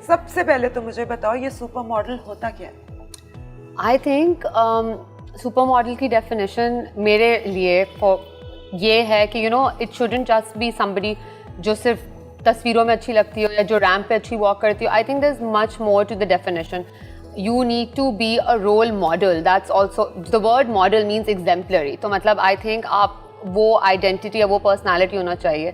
سب سے پہلے تو مجھے بتاؤ یہ سپر ماڈل ہوتا کیا ہے؟ آئی تھنک سپر ماڈل کی ڈیفینیشن میرے لیے یہ ہے کہ it should just be somebody جو صرف تصویروں میں اچھی لگتی ہو یا جو ریمپ پہ اچھی واک کرتی ہو. I think there is much more to the definition. You need to be a role model. That's also, the word model means exemplary. تو مطلب I think آپ وہ آئیڈینٹی یا وہ پرسنالٹی ہونا چاہیے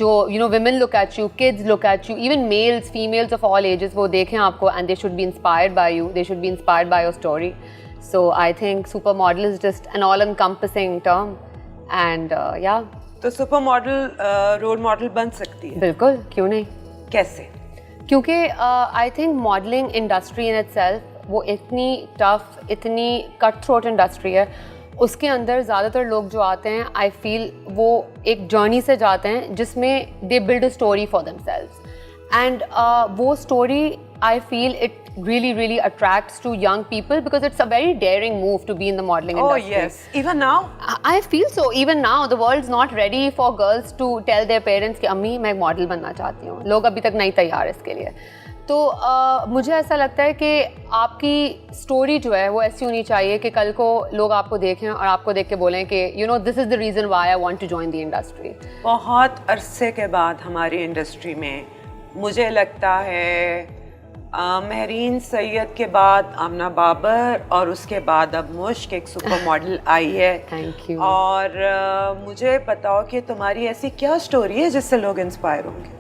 جو women look at you, kids look at you, even males, females of all ages, وہ دیکھیں آپ کو and they should be inspired by you, they should be inspired by your story. So I think supermodel is just an all-encompassing term and yeah. تو super model role model بن سکتی ہے؟ بالکل، کیوں نہیں. کیسے؟ کیونکہ I think modelling industry in it self وہ اتنی ٹف، اتنی کٹ تھروٹ انڈسٹری ہے. اس کے اندر زیادہ تر لوگ جو آتے ہیں آئی فیل وہ ایک جرنی سے جاتے ہیں جس میں they build a story for themselves and وہ story I feel it really really attracts to young people because it's a very daring move to be in the modeling industry. Oh yes, even now I feel so. Even now the world's not ready for girls to tell their parents کہ امی میں ایک model بننا چاہتی ہوں. لوگ ابھی تک نہیں تیار اس کے لیے. تو مجھے ایسا لگتا ہے کہ آپ کی اسٹوری جو ہے وہ ایسی ہونی چاہیے کہ کل کو لوگ آپ کو دیکھیں اور آپ کو دیکھ کے بولیں کہ this is the reason why I want to join the industry. بہت عرصے کے بعد ہماری انڈسٹری میں مجھے لگتا ہے مہرین سید کے بعد آمنہ بابر اور اس کے بعد اب مشک ایک سپر ماڈل آئی ہے. Thank you. اور مجھے بتاؤ کہ تمہاری ایسی کیا اسٹوری ہے جس سے لوگ انسپائر ہوں گے؟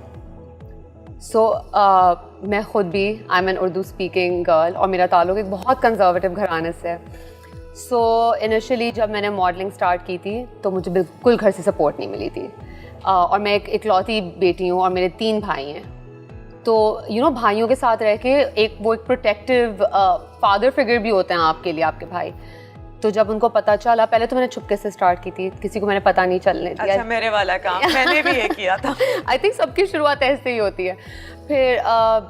سو میں خود بھی I am an Urdu speaking girl اور میرا تعلق ایک بہت کنزرویٹو گھرانے سے ہے. سو انیشلی جب میں نے ماڈلنگ اسٹارٹ کی تھی تو مجھے بالکل گھر سے سپورٹ نہیں ملی تھی اور میں ایک اکلوتی بیٹی ہوں اور میرے 3 بھائی ہیں. تو بھائیوں کے ساتھ رہ کے وہ ایک پروٹیکٹیو فادر فگر بھی ہوتے ہیں آپ کے لیے، آپ کے بھائی. تو جب ان کو پتہ چلا، پہلے تو میں نے چھپکے سے اسٹارٹ کی تھی، کسی کو میں نے پتہ نہیں چلنے دیا. اچھا، میرے والا کام میں نے بھی یہ کیا تھا. آئی تھنک سب کی شروعات ایسے ہی ہوتی ہے. پھر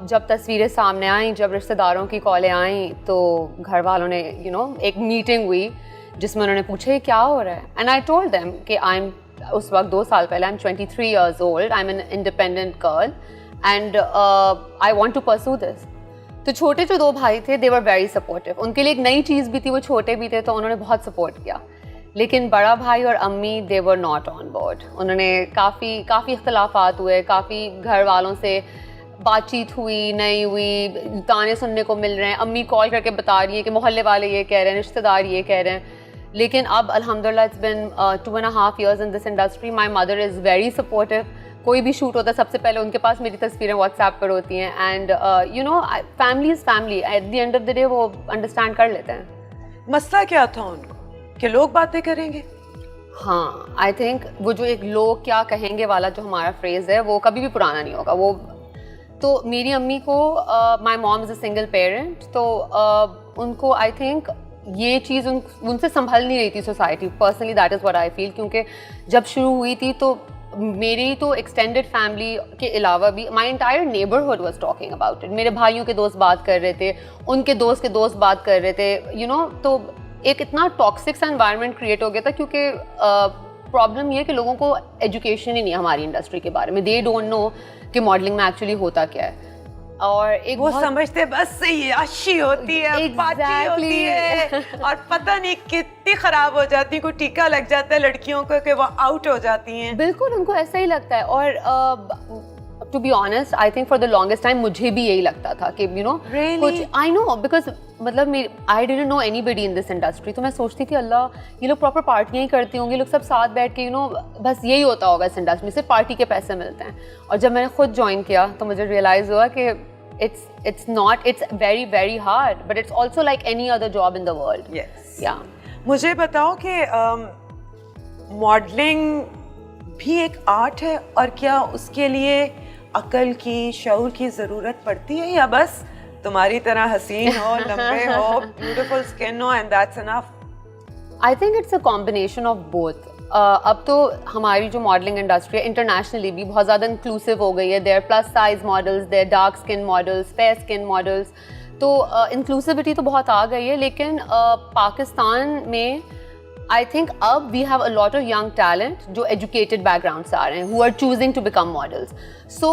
جب تصویریں سامنے آئیں، جب رشتہ داروں کی کالیں آئیں تو گھر والوں نے ایک میٹنگ ہوئی جس میں انہوں نے پوچھا یہ کیا ہو رہا ہے. اینڈ آئی ٹولڈ دیم کہ اس وقت 2 سال پہلے I am 23 years old, I am an independent girl and I want to pursue this. تو چھوٹے جو 2 بھائی تھے they were very supportive. ان کے لیے ایک نئی چیز بھی تھی، وہ چھوٹے بھی تھے تو انہوں نے بہت سپورٹ کیا. لیکن بڑا بھائی اور امی they were not on board. انہوں نے کافی اختلافات ہوئے، کافی گھر والوں سے بات چیت ہوئی نہیں ہوئی، تانے سننے کو مل رہے ہیں. امی کال کر کے بتا رہی ہیں کہ محلے والے یہ کہہ رہے ہیں، رشتہ دار یہ کہہ رہے ہیں. لیکن اب الحمدللہ it's been 2.5 years in this industry. My mother is very supportive. کوئی بھی شوٹ ہوتا ہے سب سے پہلے ان کے پاس میری تصویریں واٹس ایپ پر ہوتی ہیں and family is family. At the end of the day وہ انڈرسٹینڈ کر لیتے ہیں. مسئلہ کیا تھا ان کو کہ لوگ باتیں کریں گے؟ ہاں، آئی تھنک وہ جو ایک لوگ کیا کہیں گے والا جو ہمارا فریز ہے وہ کبھی بھی پرانا نہیں ہوگا. وہ تو میری امی کو مائی مام از اے سنگل پیرنٹ، تو ان کو آئی تھنک یہ چیز ان سے سنبھل نہیں رہی تھی society. Personally that is what I feel. کیونکہ جب شروع ہوئی تھی تو میری تو ایکسٹینڈیڈ فیملی کے علاوہ بھی my entire neighbourhood was talking about it. میرے بھائیوں کے دوست بات کر رہے تھے، ان کے دوست بات کر رہے تھے. تو ایک اتنا ٹاکسک سا انوائرمنٹ کریٹ ہو گیا تھا کیونکہ پرابلم یہ کہ لوگوں کو ایجوکیشن ہی نہیں ہماری انڈسٹری کے بارے میں. دے ڈونٹ نو کہ ماڈلنگ میں ایکچولی ہوتا کیا ہے. اور ایک وہ سمجھتے بس یہ عشی ہوتی ہے، پارٹی ہوتی ہے اور پتہ نہیں کتنی خراب ہو جاتی ہے. کوئی ٹیکا لگ جاتا ہے لڑکیوں کو کہ وہ آؤٹ ہو جاتی ہیں. بالکل ان کو ایسا ہی لگتا ہے. اور to be honest I think for the longest time مجھے بھی یہی لگتا تھا کہ کچھ آئی نو بیکاز مطلب I don't know anybody in this industry. تو میں سوچتی تھی اللہ یہ لوگ پراپر پارٹیاں ہی کرتے ہوں گے، لوگ سب ساتھ بیٹھ کے بس یہی ہوتا ہوگا اس انڈسٹری میں، صرف پارٹی کے پیسے ملتے ہیں. اور جب میں نے خود جوائن کیا تو مجھے ریئلائز ہوا کہ it's very very hard but it's also like any other job in the world. Yes. Yeah. مجھے بتاؤ کہ ماڈلنگ بھی ایک آرٹ ہے اور کیا اس کے لیے عقل کی، شعور کی ضرورت پڑتی ہے یا بس تمہاری طرح حسین ہو، لمبے ہو، بیوٹیفل اسکن ہو and that's enough? I think it's a combination of both. اب تو ہماری جو ماڈلنگ انڈسٹری ہے انٹرنیشنلی بھی بہت زیادہ انکلوسیو ہو گئی ہے. There plus size models, there dark skin models, fair skin models. تو انکلوسیوٹی تو بہت آ گئی ہے. لیکن پاکستان میں آئی تھنک اب we have a lot of young talent جو ایجوکیٹڈ بیک گراؤنڈ سے آ رہے ہیں who are choosing to become models. So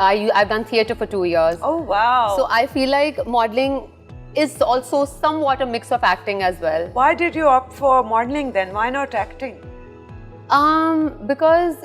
I've done theatre for 2 years. Oh wow. So I feel like modeling is also somewhat a mix of acting as well. Why did you opt for modeling then? Why not acting? Because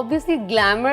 obviously glamour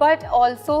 But also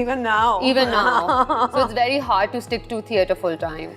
Even now. So it's very hard to stick to theatre full time.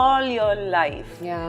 all your life. Yeah.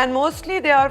And mostly they are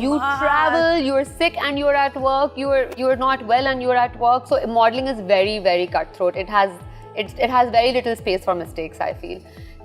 You travel, you are sick and you are at work, you are not well and you are at work. So modeling is very very cutthroat. It has very little space for mistakes, I feel.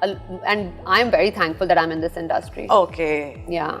And I am very thankful that I'm in this industry. Okay. Yeah.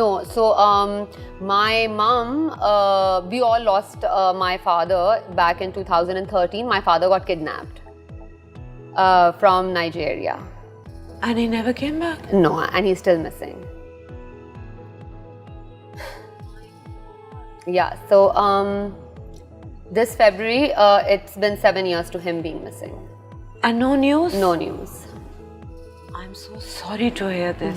No. So my mom, we all lost my father back in 2013. My father got kidnapped from Nigeria. And he never came back? No, and he's still missing. Yeah. So this February, it's been 7 years to him being missing. And no news? No news. I'm so sorry to hear this.